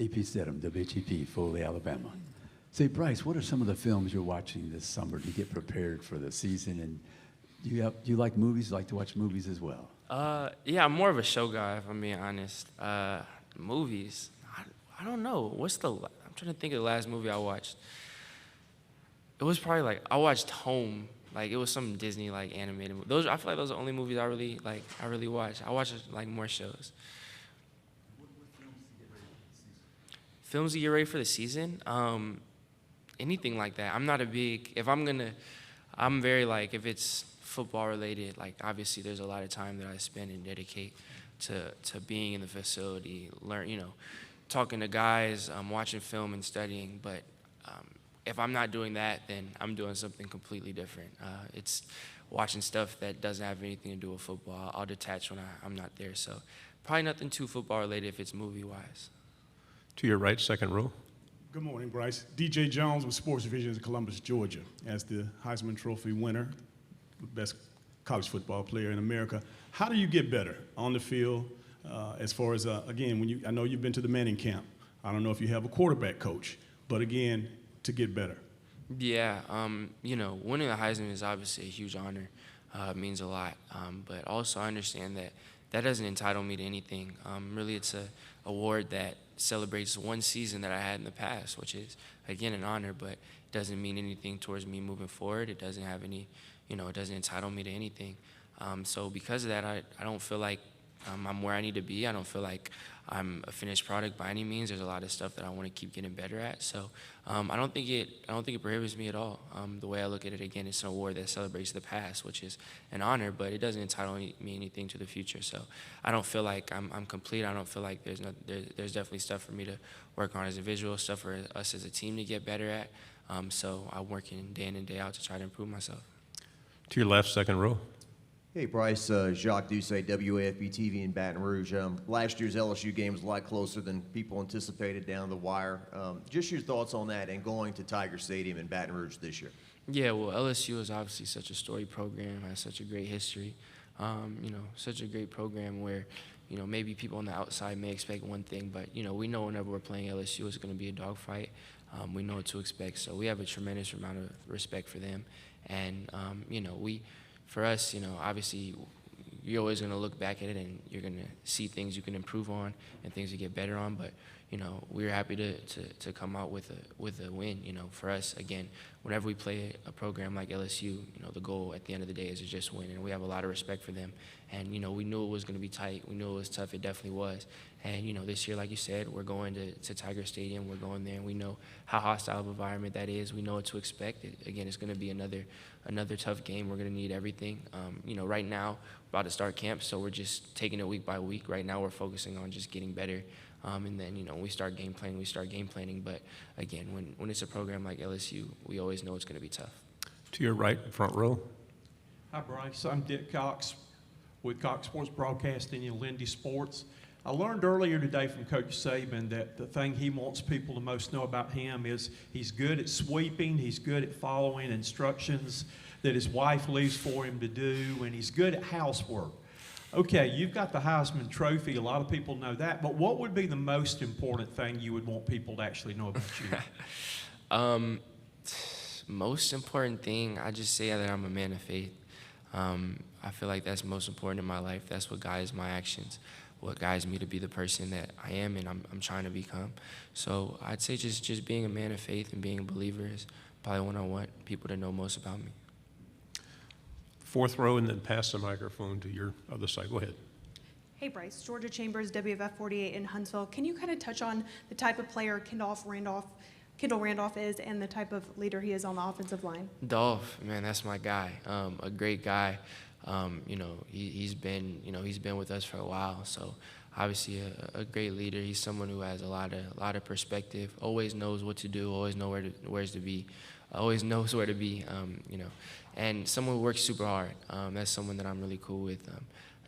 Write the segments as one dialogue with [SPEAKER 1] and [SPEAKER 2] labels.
[SPEAKER 1] AP Stedham, WHEP, Foley, Alabama. Say, Bryce, what are some of the films you're watching this summer to get prepared for the season? And do you like movies? You like to watch movies as well?
[SPEAKER 2] Yeah, I'm more of a show guy, if I'm being honest. Movies, I don't know. I'm trying to think of the last movie I watched. It was probably like, I watched Home. Like, it was some Disney, like, animated movie. I feel like those are the only movies I really watch. I watch, like, more shows.
[SPEAKER 1] What films to get ready for the season?
[SPEAKER 2] Films to get ready for the season? Anything like that. I'm not a big, I'm very, like, if it's football related, like, obviously there's a lot of time that I spend and dedicate to being in the facility, talking to guys, watching film and studying. But if I'm not doing that, then I'm doing something completely different. It's watching stuff that doesn't have anything to do with football. I'll detach when I'm not there. So probably nothing too football related if it's movie-wise.
[SPEAKER 3] To your right, second row.
[SPEAKER 4] Good morning, Bryce. DJ Jones with Sports Division of Columbus, Georgia, as the Heisman Trophy winner, best college football player in America. How do you get better on the field as far as, again, I know you've been to the Manning camp. I don't know if you have a quarterback coach, but again, to get better.
[SPEAKER 2] Yeah, winning the Heisman is obviously a huge honor. It means a lot. But also I understand that doesn't entitle me to anything. Really, it's a award that celebrates one season that I had in the past, which is, again, an honor, but it doesn't mean anything towards me moving forward. It doesn't have any, it doesn't entitle me to anything. So because of that, I don't feel like I'm where I need to be. I don't feel like I'm a finished product by any means. There's a lot of stuff that I want to keep getting better at. So I don't think it prohibits me at all. The way I look at it, again, it's an award that celebrates the past, which is an honor, but it doesn't entitle me anything to the future. So I don't feel like I'm complete. I don't feel like there's definitely stuff for me to work on as a visual, stuff for us as a team to get better at. So I'm working day in and day out to try to improve myself.
[SPEAKER 3] To your left, second row.
[SPEAKER 5] Hey, Bryce, Jacques Doucet, WAFB-TV in Baton Rouge. Last year's LSU game was a lot closer than people anticipated down the wire. Just your thoughts on that and going to Tiger Stadium in Baton Rouge this year.
[SPEAKER 2] Yeah, well, LSU is obviously such a storied program, has such a great history, such a great program where, maybe people on the outside may expect one thing, but, we know whenever we're playing LSU, it's going to be a dogfight. We know what to expect, so we have a tremendous amount of respect for them. And, for us, obviously, you're always going to look back at it and you're going to see things you can improve on and things to get better on. But, we're happy to come out with a win. For us, again, whenever we play a program like LSU, the goal at the end of the day is to just win. And we have a lot of respect for them. And, we knew it was going to be tight. We knew it was tough. It definitely was. And, this year, like you said, we're going to Tiger Stadium. We're going there, and we know how hostile of an environment that is. We know what to expect. Again, it's going to be another tough game. We're going to need everything. Right now, we're about to start camp, so we're just taking it week by week. Right now, we're focusing on just getting better. And then, when we start game planning. But, again, when it's a program like LSU, we always know it's going to be tough.
[SPEAKER 3] To your right, front row.
[SPEAKER 6] Hi, Bryce. I'm Dick Cox with Cox Sports Broadcasting in Lindy Sports. I learned earlier today from Coach Saban that the thing he wants people to most know about him is he's good at sweeping, he's good at following instructions that his wife leaves for him to do, and he's good at housework. Okay, you've got the Heisman Trophy. A lot of people know that, but what would be the most important thing you would want people to actually know about you?
[SPEAKER 2] Most important thing, I just say that I'm a man of faith. I feel like that's most important in my life. That's what guides my actions, what guides me to be the person that I am and I'm trying to become. So I'd say just being a man of faith and being a believer is probably what I want people to know most about me.
[SPEAKER 3] Fourth row, and then pass the microphone to your other side. Go ahead.
[SPEAKER 7] Hey, Bryce. Georgia Chambers, WFF 48 in Huntsville. Can you kind of touch on the type of player Kendall Randolph is and the type of leader he is on the offensive line?
[SPEAKER 2] Dolph, man, that's my guy. A great guy. He's been with us for a while. So obviously a great leader. He's someone who has a lot of perspective. Always knows what to do. Always knows where to be. Always knows where to be. And someone who works super hard. That's someone that I'm really cool with.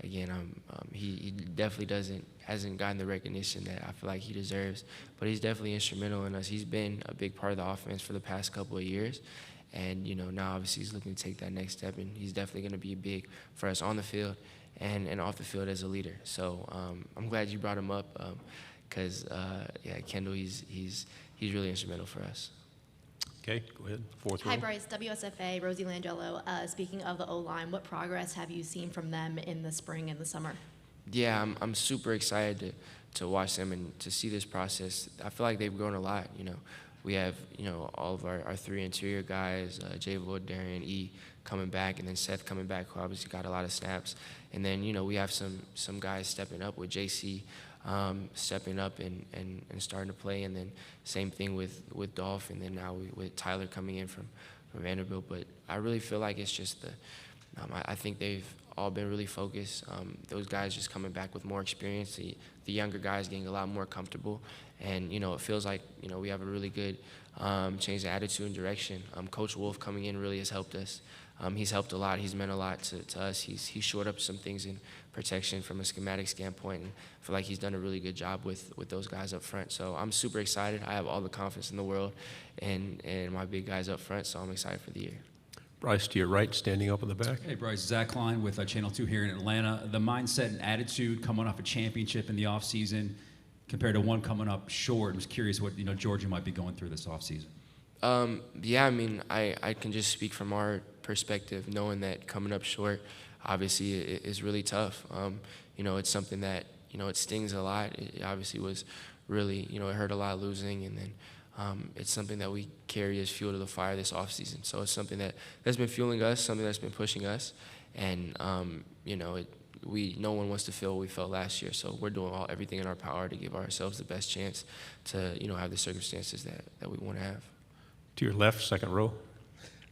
[SPEAKER 2] He definitely hasn't gotten the recognition that I feel like he deserves, but he's definitely instrumental in us. He's been a big part of the offense for the past couple of years, and now obviously he's looking to take that next step, and he's definitely going to be big for us on the field and off the field as a leader. So I'm glad you brought him up. because yeah, Kendall, he's really instrumental for us.
[SPEAKER 3] Okay, go ahead. Fourth row.
[SPEAKER 8] Hi, Bryce. WSFA, Rosie Langello. Speaking of the O-line, what progress have you seen from them in the spring and the summer?
[SPEAKER 2] Yeah, I'm super excited to watch them and to see this process. I feel like they've grown a lot. We have all of our three interior guys, Jay Void, Darian, E coming back, and then Seth coming back, who obviously got a lot of snaps. And then we have some guys stepping up with JC. Stepping up and starting to play, and then same thing with Dolph, and then now with Tyler coming in from Vanderbilt. But I really feel like it's just I think they've all been really focused. Those guys just coming back with more experience. The younger guys getting a lot more comfortable, and it feels like we have a really good change of attitude and direction. Coach Wolf coming in really has helped us. He's helped a lot. He's meant a lot to us. He's shored up some things in protection from a schematic standpoint, and I feel like he's done a really good job with those guys up front. So I'm super excited. I have all the confidence in the world and my big guys up front, so I'm excited for the year.
[SPEAKER 3] Bryce, to your right, standing up in the back.
[SPEAKER 9] Hey, Bryce. Zach Klein with Channel 2 here in Atlanta. The mindset and attitude coming off a championship in the offseason compared to one coming up short. I was curious what Georgia might be going through this offseason.
[SPEAKER 2] Yeah, I mean, I can just speak from our perspective, knowing that coming up short, obviously, is really tough. It's something that, it stings a lot. It obviously was really, it hurt a lot losing, and then it's something that we carry as fuel to the fire this offseason. So it's something that's been fueling us, something that's been pushing us, and, no one wants to feel what we felt last year, so we're doing everything in our power to give ourselves the best chance to, have the circumstances that we want to have.
[SPEAKER 3] To your left, second row.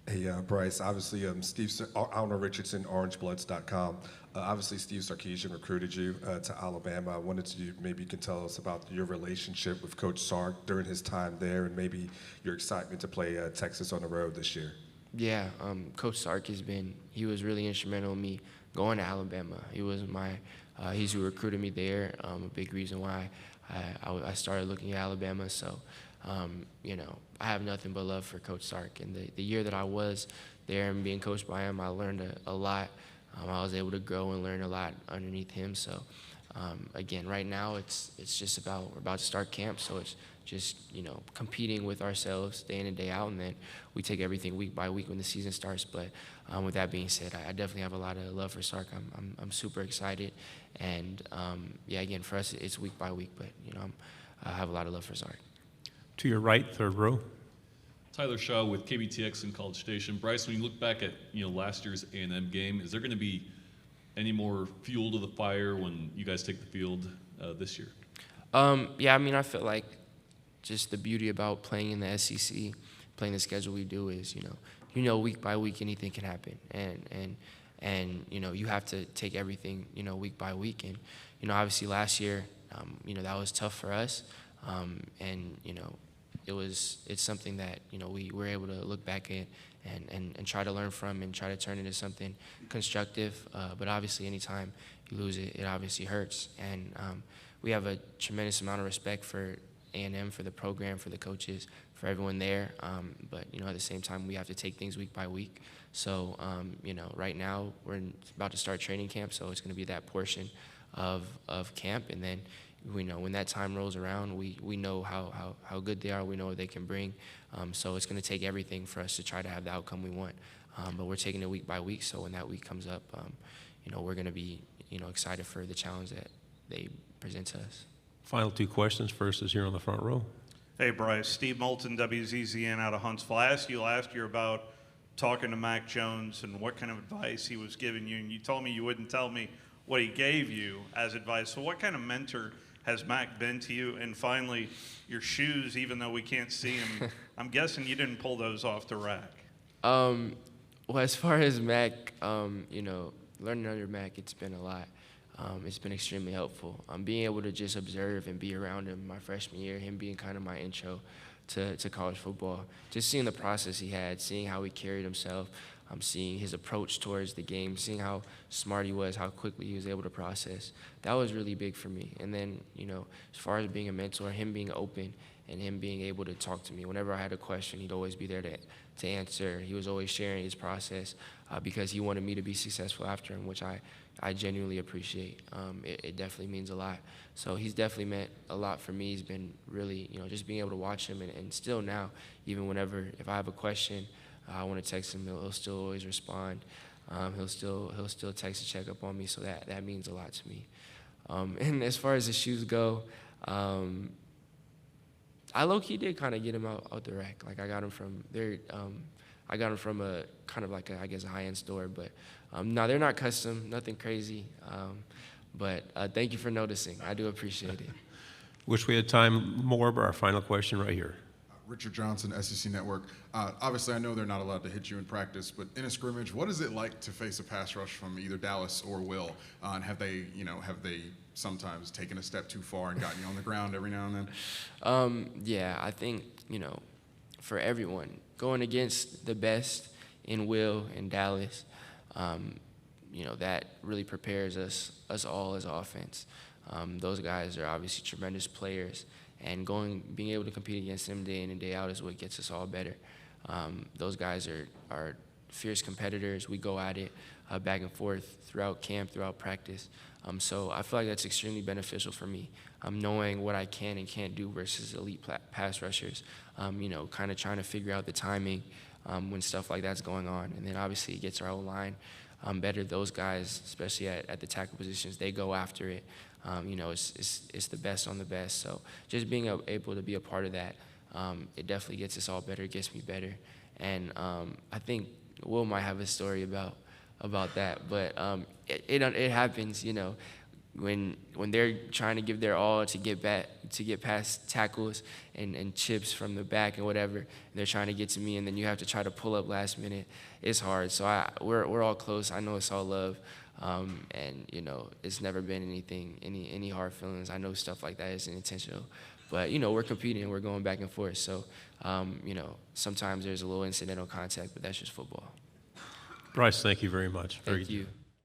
[SPEAKER 10] Hey, Bryce, obviously, Alna Richardson, orangebloods.com. Obviously, Steve Sarkisian recruited you to Alabama. I wanted to, maybe you can tell us about your relationship with Coach Sark during his time there, and maybe your excitement to play Texas on the road this year.
[SPEAKER 2] Yeah, Coach Sark he was really instrumental in me going to Alabama. He was he's who recruited me there, a big reason why I started looking at Alabama. So, I have nothing but love for Coach Sark. And the year that I was there and being coached by him, I learned a lot. I was able to grow and learn a lot underneath him. So, again, right now it's just we're about to start camp, so it's just competing with ourselves day in and day out, and then we take everything week by week when the season starts. But with that being said, I definitely have a lot of love for Sark. I'm super excited, and yeah, again, for us it's week by week, but I have a lot of love for Sark.
[SPEAKER 3] To your right, third row.
[SPEAKER 11] Tyler Shaw with KBTX and College Station. Bryce, when you look back at last year's A&M game, is there going to be any more fuel to the fire when you guys take the field this year?
[SPEAKER 2] Yeah, I mean, I feel like just the beauty about playing in the SEC, playing the schedule we do is, week by week anything can happen, and you have to take everything week by week, and obviously last year, that was tough for us, and it's something that we were able to look back at and try to learn from and try to turn into something constructive. But obviously, anytime you lose it, it obviously hurts. And we have a tremendous amount of respect for A&M, for the program, for the coaches, for everyone there. But at the same time, we have to take things week by week. So right now we're about to start training camp, so it's going to be that portion of camp, and then we know when that time rolls around, we know how good they are. We know what they can bring. So it's going to take everything for us to try to have the outcome we want. But we're taking it week by week. So when that week comes up, we're going to be excited for the challenge that they present to us.
[SPEAKER 3] Final two questions. First is here on the front row.
[SPEAKER 12] Hey, Bryce. Steve Moulton, WZZN out of Huntsville. I asked you last year about talking to Mac Jones and what kind of advice he was giving you, and you told me you wouldn't tell me what he gave you as advice. So what kind of mentor has Mac been to you? And finally, your shoes, even though we can't see them, I'm guessing you didn't pull those off the rack.
[SPEAKER 2] Well, as far as Mac, learning under Mac, it's been a lot. It's been extremely helpful. Being able to just observe and be around him my freshman year, him being kind of my intro to college football, just seeing the process he had, seeing how he carried himself, seeing his approach towards the game, seeing how smart he was, how quickly he was able to process. That was really big for me. And then, as far as being a mentor, him being open and him being able to talk to me. Whenever I had a question, he'd always be there to answer. He was always sharing his process because he wanted me to be successful after him, which I genuinely appreciate. It definitely means a lot. So he's definitely meant a lot for me. He's been really, just being able to watch him, and still now, even if I have a question, I want to text him, he'll still always respond. He'll still text to check up on me, so that means a lot to me. And as far as the shoes go, I low-key did kind of get him out the rack. Like I got him from there. I got them from a kind of like a high-end store, but no, they're not custom, nothing crazy. But thank you for noticing. I do appreciate it.
[SPEAKER 3] Wish we had time more, but our final question right here.
[SPEAKER 13] Richard Johnson, SEC Network. Obviously, I know they're not allowed to hit you in practice, but in a scrimmage, what is it like to face a pass rush from either Dallas or Will? And have they sometimes taken a step too far and gotten you on the ground every now and then?
[SPEAKER 2] Yeah, I think, for everyone, going against the best in Will and Dallas, that really prepares us all as offense. Those guys are obviously tremendous players, and being able to compete against them day in and day out is what gets us all better. Those guys are fierce competitors. We go at it back and forth throughout camp, throughout practice. So I feel like that's extremely beneficial for me, knowing what I can and can't do versus elite pass rushers, kind of trying to figure out the timing when stuff like that's going on. And then obviously it gets our O-line better. Those guys, especially at the tackle positions, they go after it. It's the best on the best. So just being able to be a part of that, it definitely gets us all better, gets me better. And I think Will might have a story about that, but it happens, when they're trying to give their all to get past tackles and chips from the back and whatever, and they're trying to get to me, and then you have to try to pull up last minute. It's hard. So we're all close. I know it's all love, and it's never been any hard feelings. I know stuff like that isn't intentional, but we're competing, we're going back and forth. So sometimes there's a little incidental contact, but that's just football.
[SPEAKER 3] Bryce, thank you very much.
[SPEAKER 2] Thank you.